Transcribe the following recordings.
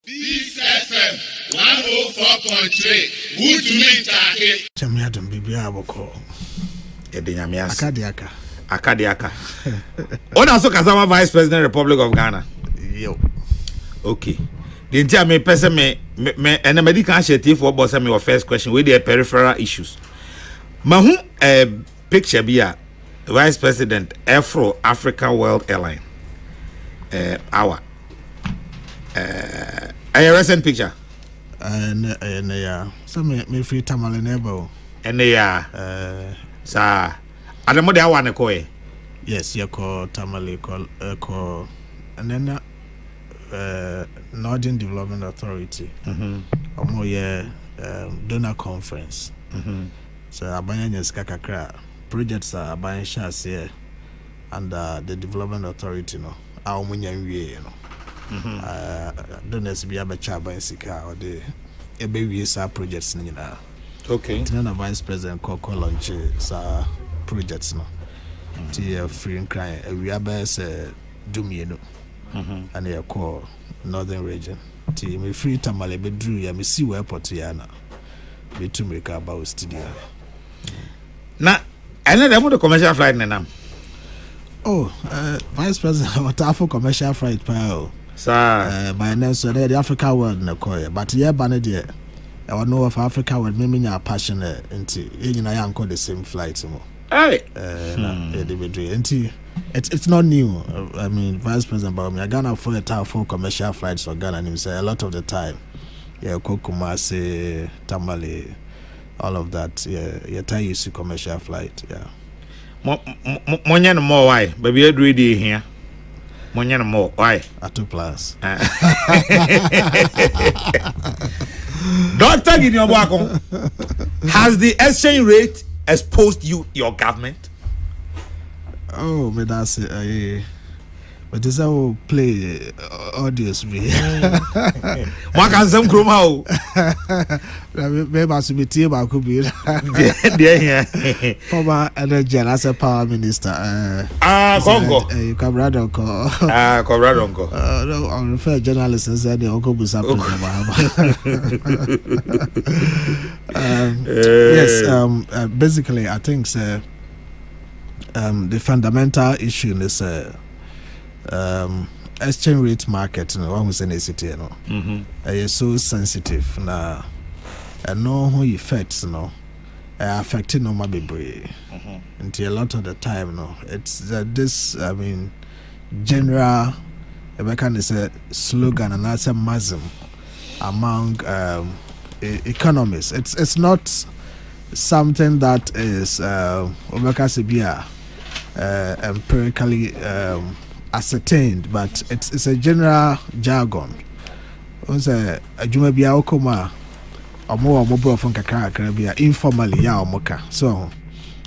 This FM 104.3. Good to meet you. Chamiadum Bibia Boko. Edinyamias. Akadiaka. Ona so Kazama Vice President Republic of Ghana. Yo. Okay. The entire me person me and the medical initiative for boss me your first question with the peripheral issues. Mahu picture be Vice President Afro African World Airline. Our a recent picture. And yeah. So me free tamale nebo. And they are sir. Adamo de awane koe. Yes, you call tamale call and then Northern Development Authority. Omo ye donor conference. So abanya kakra projects are abanya shas here under the Development Authority no. Our munyanwie no. Donors be able to buy sika or the baby projects nina. Okay. Then Vice President call launch sa projects no. Ti free and cry we aba say dumie no. And they call Northern Region. Ti me free tamale be drew ya me see airport ya na. Be to make about studio. Na ene dem the commercial flight na. Oh, Vice President what for commercial flight pa. Sir, by now, so the Africa world na koye, but yeah, banner there. I know of Africa world, maybe you are passionate into you know the same flight. Hey, it's not new. I mean, Vice President Bawumia, Ghana for a tower for commercial flights for Ghana, and he say a lot of the time, yeah, Kumasi, Tamale, all of that, yeah, tie you see commercial flight, yeah. Money more why, baby, you do here. Money more why? At 2+. Doctor Gideon, has the exchange rate exposed your government? Oh, but that's it. But this how play audios be. Makan some chroma. Maybe I should be team I could be. Yeah. Former energy and as a power minister. Congo. You come right on call. Congo. No, I refer journalists and said the Uncle Busapo. Yes. Basically, I think the fundamental issue is exchange rate market. No one was in a city. No, it's so sensitive now. And no who effects affecting no baby. Until a lot of the time, no, it's this. I mean, general. I can say slogan and that's a masm among economists. It's not something that is empirically ascertained, but it's a general jargon. Once juma bia okoma omo from kakra bia informally ya omoka. So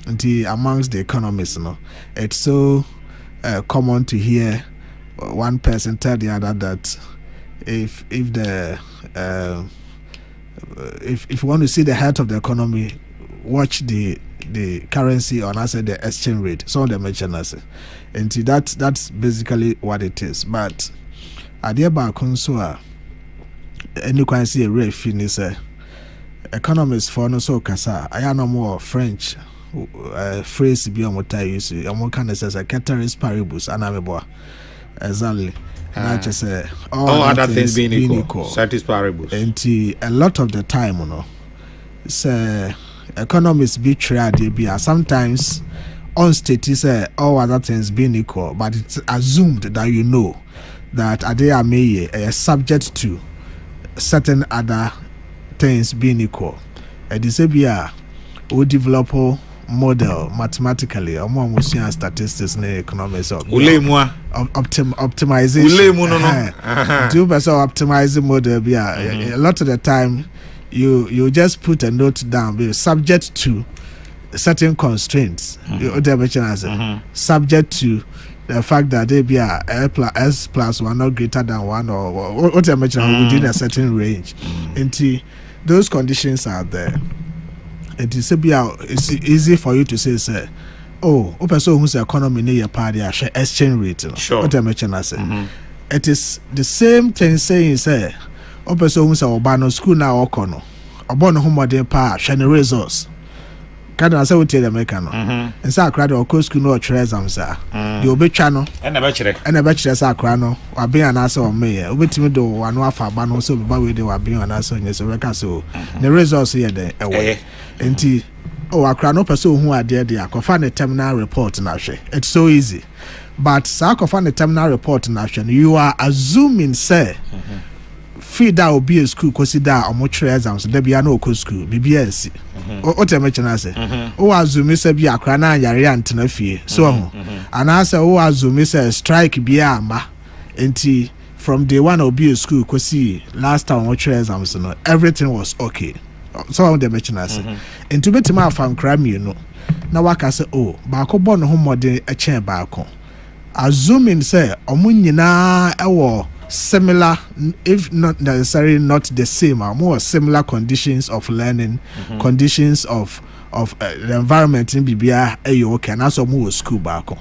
until amongst the economists, it's so common to hear one person tell the other that if you want to see the health of the economy, watch the currency or I say the exchange rate. Some of them mention us, and that's basically what it is. But at the back also, and you can see a rare finish. Economists for no so kasa. I know more French phrase be on what I use. I'm kind of says a ceteris paribus, and I'm a boy. Exactly. Not just all other things being equal. Ceteris paribus. And a lot of the time, say economists be tried. They be sometimes on state say all other things being equal, but it's assumed that that they are subject to certain other things being equal. And this be we develop model mathematically or more statistics in economics or optimization. Optimizing model be a lot of the time you just put a note down be subject to certain constraints. Subject to the fact that they be S plus 1 not greater than 1 or what I mentioned within a certain range. Until those conditions are there. It's easy for you to say, oh, person who's economy near party exchange rate. Sure. What I mentioned, it is the same thing saying, person who say obano school now okono obono homode pa hwe results kada na say we tell America no and say akra de okọ school no try exams a de obetwa no ena be kire say akra no wa be ana say o me obetimi do wano afa ba no so be ba we de wa be ana say onye so we ka so the results here de ewe enti akra no person who ade de akofa ne terminal report na hwe it's so easy but sa akofa ne terminal report na hwe you are assuming say feed that will be a school consider omo try exams there be no ko school BBS o tell me chana say o assume say be akra na yare antena fie so and I say o assume say strike be amba enti from day one will be a school consider last time omo try exams no everything was okay so on the mention say enti betima afam kram you know na waka say ba ko bon ho modern a chen ba ko assuming say omo nyina ewo similar, if not necessarily not the same, or more similar conditions of learning, conditions of the environment in BBI, okay, and also more school back on.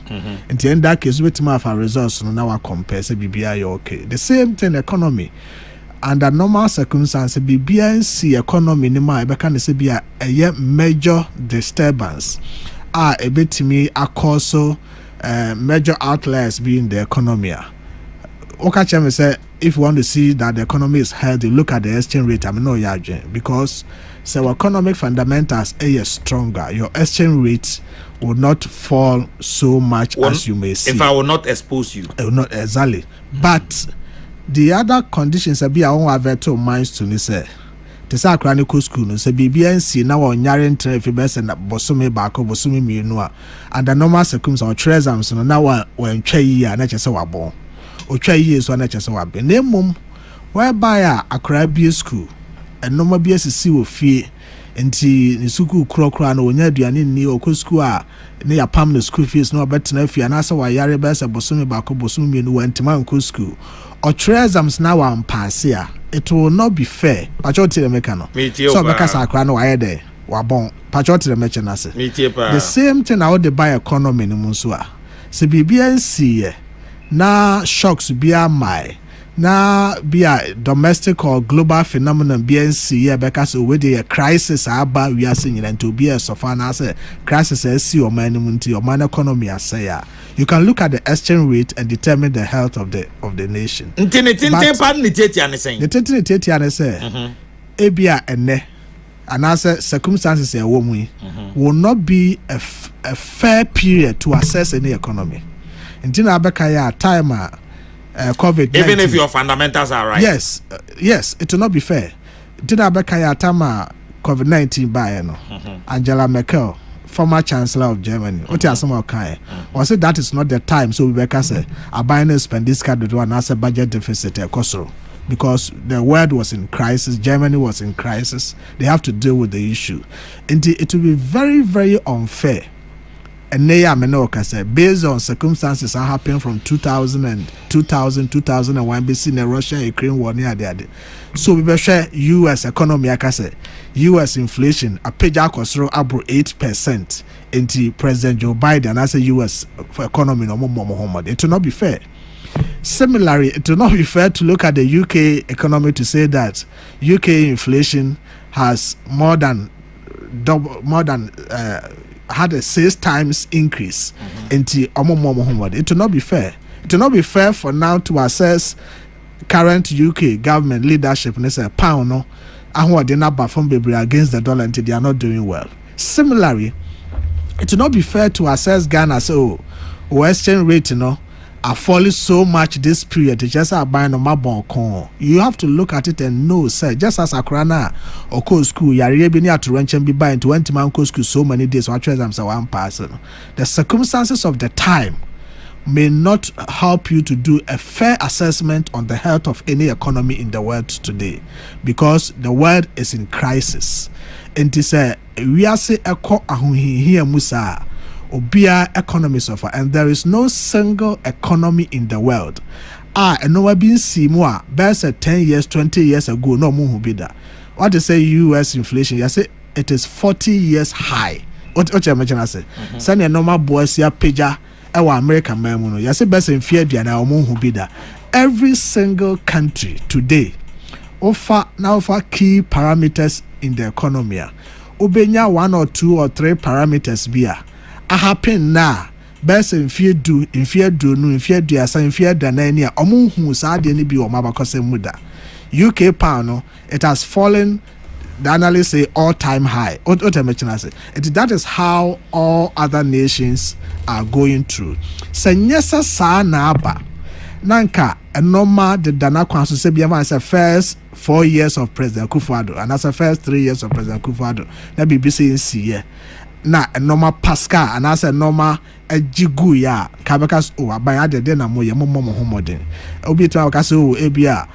In that case, with my results, now I compare say BBI okay. The same thing economy. Under normal circumstances, BBI economy in my can say be a major disturbance. A bit to me, also major outlets being the economy. Okacheme say if you want to see that the economy is healthy, look at the exchange rate. Because so economic fundamentals are stronger. Your exchange rate will not fall so much as you may see. If I will not expose you. It will not exactly. But the other conditions are be our own aveto minds to me say. The Sacranico school no say BBNC now on yaren if you best and bosumi bako bosumi mienua and the normal circumstances or exams no now when chey and say wabon. Otwa years one chese wa be na mum whereby akra bi school enoma bi asisi wo fie enti ni suku krokra na onya aduane ni okọ school a ne ya pam na school fees no betena fie na asa wa yare be se bosomi ba ko bosomi mienu wa ntima nko school or exams na wa pass a it will not be fair patriotic the mekano so because akra no wa there wa bon patriotic the mechana se the same thing how they buy economy ni munso a se BBNC na shocks be a my na be a domestic or global phenomenon BNC because with the crisis about we are seeing and to be a sofana say crisis see or man your man economy as say you can look at the exchange rate and determine the health of the nation. The ebia ene and as circumstances will not be a fair period to assess any economy. Until Abekaya time COVID-19. Even if your fundamentals are right. Yes, it will not be fair. Until Abekaya time COVID-19 by Angela Merkel, former Chancellor of Germany. Was it that is not the time? So we say Abine spend this card to as a budget deficit because the world was in crisis, Germany was in crisis. They have to deal with the issue. And it will be very, very unfair. And based on circumstances that happened from 2001 BC in Russia Ukraine war near there. So we be share US economy US inflation a page akosoro abro 8% into President Joe Biden as a US economy no more. It will not be fair. Similarly, it will not be fair to look at the UK economy to say that UK inflation has more than had a 6 times increase into Muhammad. It will not be fair. It will not be fair for now to assess current UK government leadership and say pound no and they not perform against the dollar until they are not doing well. Similarly, it will not be fair to assess Ghana so exchange rate are falling so much this period. It's just a buying on my bon. You have to look at it and know, say, just as Akrana or co school, you are able to rent and be buying 20 man co school so many days. What I'm saying, one person. The circumstances of the time may not help you to do a fair assessment on the health of any economy in the world today, because the world is in crisis. And to say we are say echo here Musa. Obia economy suffer, and there is no single economy in the world. And no one been seen more. Best 10 years, 20 years ago, no more be that. What they say US inflation, you say it is 40 years high. What you imagine I say? Send a normal boys here pager our American man. You say best in fear and our moon who be that. Every single country today, offer key parameters in the economy. Ubenya 1 or 2 or 3 parameters bia. A happen na best in fear do no in fear do in fear danania omu hu sa de ni bi o mabakose muda. UK pound it has fallen. The analysts say all-time high. That is how all other nations are going through. Senyesa sa na aba. Nanka enoma the dana kwanso se biama as a first 4 years of President Kufuor and as a first 3 years of President Kufuor. Na BBC NC na enoma Pascal and as enoma ejigu ya kabekas o abaya de na moye momo homodin. Obi to akase o ebia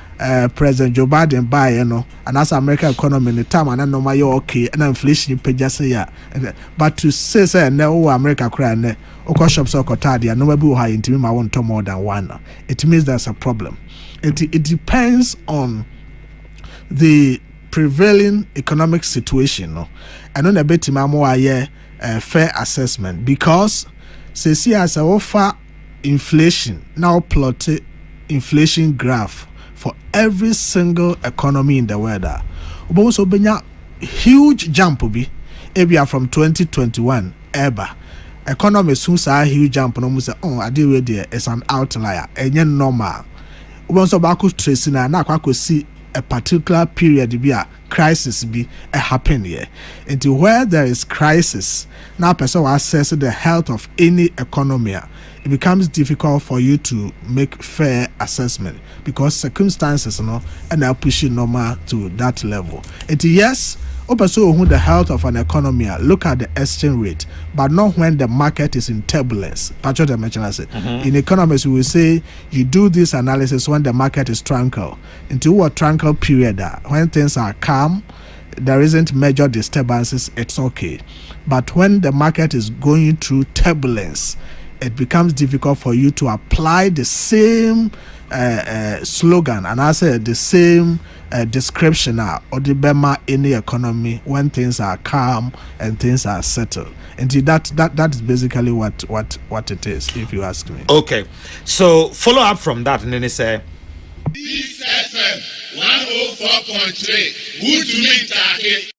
President Joe Biden buy no and as American economy in the time and no my okay and inflation pejase ya but to say no America cry ne oko shops oko tadi and no be high into me want to more than one. It means there's a problem. It depends on the prevailing economic situation no and on a bit more fair assessment because see as a offer inflation now plotted inflation graph for every single economy in the world. Also benya huge jump be ebia from 2021 ever. Economy soon say huge jump no mo say I deal with there is an outlier. Enye normal. Also back trace na akwa see a particular period be a crisis be a happen here. Until where there is crisis, now person will assess the health of any economy. It becomes difficult for you to make fair assessment because circumstances and are pushing normal to that level. It yes, also who the health of an economy look at the exchange rate, but not when the market is in turbulence. In economics, we will say you do this analysis when the market is tranquil. Into a tranquil period, when things are calm, there isn't major disturbances, it's okay. But when the market is going through turbulence, it becomes difficult for you to apply the same slogan and I said the same description or the bema in the economy when things are calm and things are settled. And that is basically what it is, if you ask me. Okay, so follow up from that, and then they say this FM 104.3 good to me,